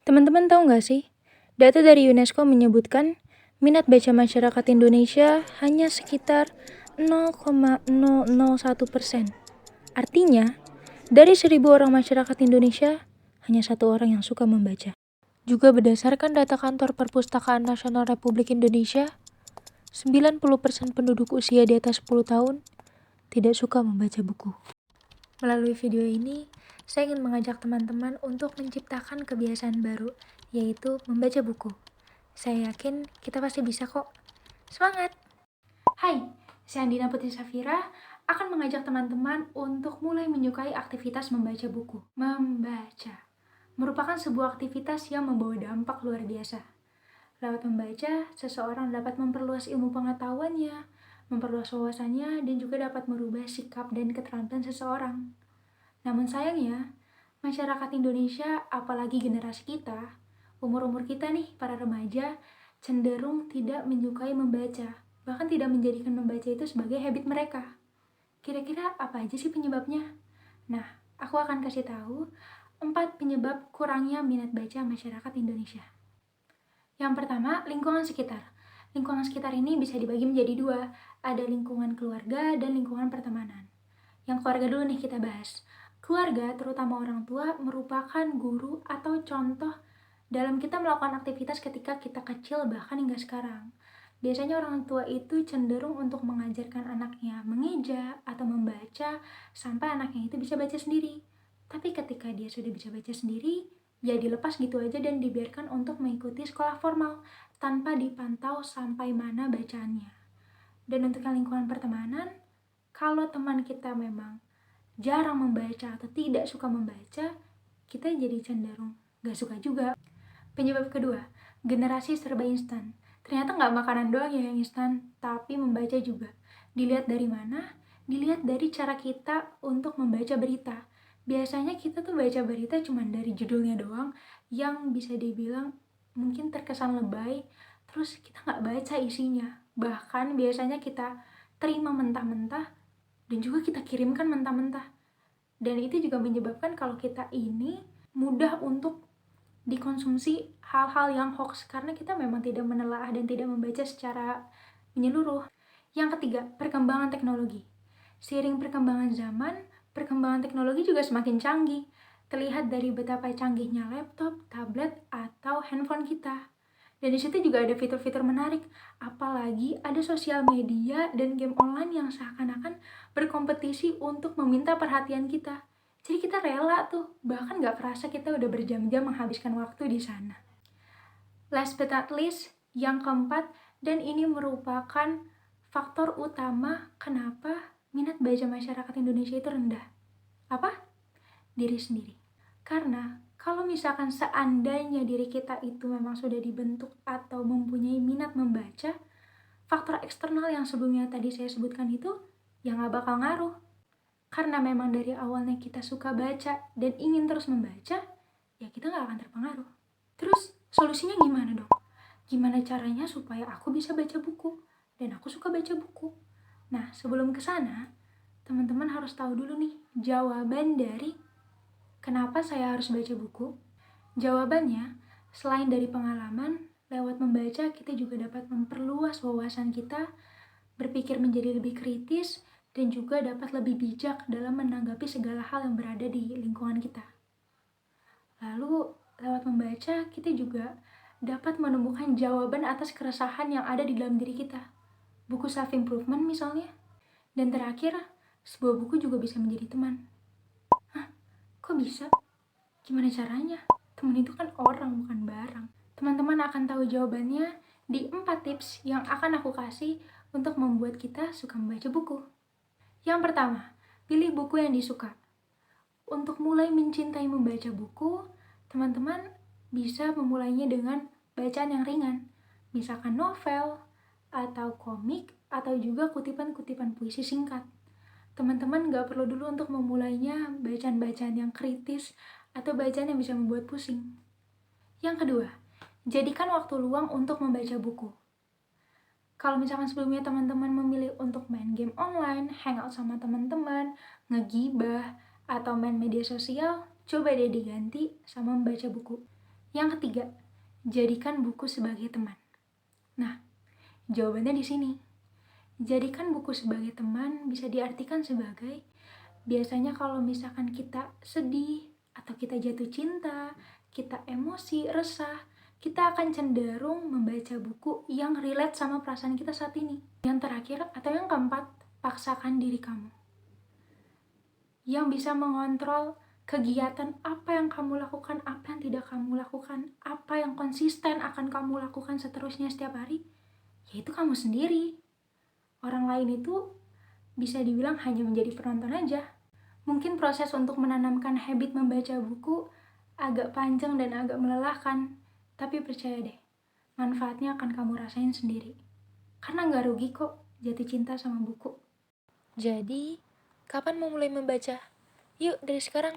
Teman-teman tahu nggak sih, data dari UNESCO menyebutkan minat baca masyarakat Indonesia hanya sekitar 0,001%. Artinya, dari 1.000 orang masyarakat Indonesia, hanya 1 orang yang suka membaca. Juga berdasarkan data Kantor Perpustakaan Nasional Republik Indonesia, 90% penduduk usia di atas 10 tahun tidak suka membaca buku. Melalui video ini, saya ingin mengajak teman-teman untuk menciptakan kebiasaan baru, yaitu membaca buku. Saya yakin kita pasti bisa kok. Semangat! Hai, saya Andina Putri Safira akan mengajak teman-teman untuk mulai menyukai aktivitas membaca buku. Membaca merupakan sebuah aktivitas yang membawa dampak luar biasa. Lewat membaca, seseorang dapat memperluas ilmu pengetahuannya, memperluas wawasannya, dan juga dapat merubah sikap dan keterampilan seseorang. Namun sayangnya, masyarakat Indonesia, apalagi generasi kita, umur-umur kita nih, para remaja, cenderung tidak menyukai membaca, bahkan tidak menjadikan membaca itu sebagai habit mereka. Kira-kira apa aja sih penyebabnya? Nah, aku akan kasih tahu 4 penyebab kurangnya minat baca masyarakat Indonesia. Yang pertama, lingkungan sekitar. Lingkungan sekitar ini bisa dibagi menjadi 2, ada lingkungan keluarga dan lingkungan pertemanan. Yang keluarga dulu nih kita bahas. Keluarga, terutama orang tua, merupakan guru atau contoh dalam kita melakukan aktivitas ketika kita kecil bahkan hingga sekarang. Biasanya orang tua itu cenderung untuk mengajarkan anaknya mengeja atau membaca sampai anaknya itu bisa baca sendiri. Tapi ketika dia sudah bisa baca sendiri, ya dilepas gitu aja dan dibiarkan untuk mengikuti sekolah formal tanpa dipantau sampai mana bacaannya. Dan untuk yang lingkungan pertemanan, kalau teman kita memang jarang membaca atau tidak suka membaca, kita jadi cenderung gak suka juga. Penyebab kedua, generasi serba instan. Ternyata gak makanan doang ya yang instan, tapi membaca juga. Dilihat dari mana? Dilihat dari cara kita untuk membaca berita. Biasanya kita tuh baca berita cuma dari judulnya doang, yang bisa dibilang mungkin terkesan lebay, terus kita gak baca isinya. Bahkan biasanya kita terima mentah-mentah, dan juga kita kirimkan mentah-mentah. Dan itu juga menyebabkan kalau kita ini mudah untuk dikonsumsi hal-hal yang hoax, karena kita memang tidak menelaah dan tidak membaca secara menyeluruh. Yang ketiga, perkembangan teknologi. Seiring perkembangan zaman, perkembangan teknologi juga semakin canggih. Terlihat dari betapa canggihnya laptop, tablet, atau handphone kita. Dan di situ juga ada fitur-fitur menarik, apalagi ada sosial media dan game online yang seakan-akan berkompetisi untuk meminta perhatian kita. Jadi kita rela tuh, bahkan gak kerasa kita udah berjam-jam menghabiskan waktu di sana. Last but not least, yang keempat, dan ini merupakan faktor utama kenapa minat baca masyarakat Indonesia itu rendah. Apa? Diri sendiri. Karena kalau misalkan seandainya diri kita itu memang sudah dibentuk atau mempunyai minat membaca, faktor eksternal yang sebelumnya tadi saya sebutkan itu ya gak bakal ngaruh. Karena memang dari awalnya kita suka baca dan ingin terus membaca, ya kita gak akan terpengaruh. Terus solusinya gimana dong? Gimana caranya supaya aku bisa baca buku dan aku suka baca buku? Nah, sebelum ke sana, teman-teman harus tahu dulu nih jawaban dari kenapa saya harus baca buku. Jawabannya, selain dari pengalaman, lewat membaca kita juga dapat memperluas wawasan kita, berpikir menjadi lebih kritis, dan juga dapat lebih bijak dalam menanggapi segala hal yang berada di lingkungan kita. Lalu, lewat membaca, kita juga dapat menemukan jawaban atas keresahan yang ada di dalam diri kita. Buku self-improvement misalnya. Dan terakhir, sebuah buku juga bisa menjadi teman. Hah? Kok bisa? Gimana caranya? Teman itu kan orang, bukan barang. Teman-teman akan tahu jawabannya di 4 tips yang akan aku kasih untuk membuat kita suka membaca buku. Yang pertama, pilih buku yang disuka. Untuk mulai mencintai membaca buku, teman-teman bisa memulainya dengan bacaan yang ringan. Misalkan novel, atau komik, atau juga kutipan-kutipan puisi singkat. Teman-teman gak perlu dulu untuk memulainya bacaan-bacaan yang kritis atau bacaan yang bisa membuat pusing. Yang kedua, jadikan waktu luang untuk membaca buku. Kalau misalkan sebelumnya teman-teman memilih untuk main game online, hangout sama teman-teman, ngegibah, atau main media sosial, coba deh diganti sama membaca buku. Yang ketiga, jadikan buku sebagai teman. Nah, jawabannya di sini. Jadikan buku sebagai teman bisa diartikan sebagai, biasanya kalau misalkan kita sedih, atau kita jatuh cinta, kita emosi, resah, kita akan cenderung membaca buku yang relate sama perasaan kita saat ini. Yang terakhir, atau yang keempat, paksakan diri kamu. Yang bisa mengontrol kegiatan apa yang kamu lakukan, apa yang tidak kamu lakukan, apa yang konsisten akan kamu lakukan seterusnya setiap hari, yaitu kamu sendiri. Orang lain itu bisa dibilang hanya menjadi penonton aja. Mungkin proses untuk menanamkan habit membaca buku agak panjang dan agak melelahkan, tapi percaya deh, manfaatnya akan kamu rasain sendiri. Karena nggak rugi kok jatuh cinta sama buku. Jadi, kapan mau mulai membaca? Yuk, dari sekarang.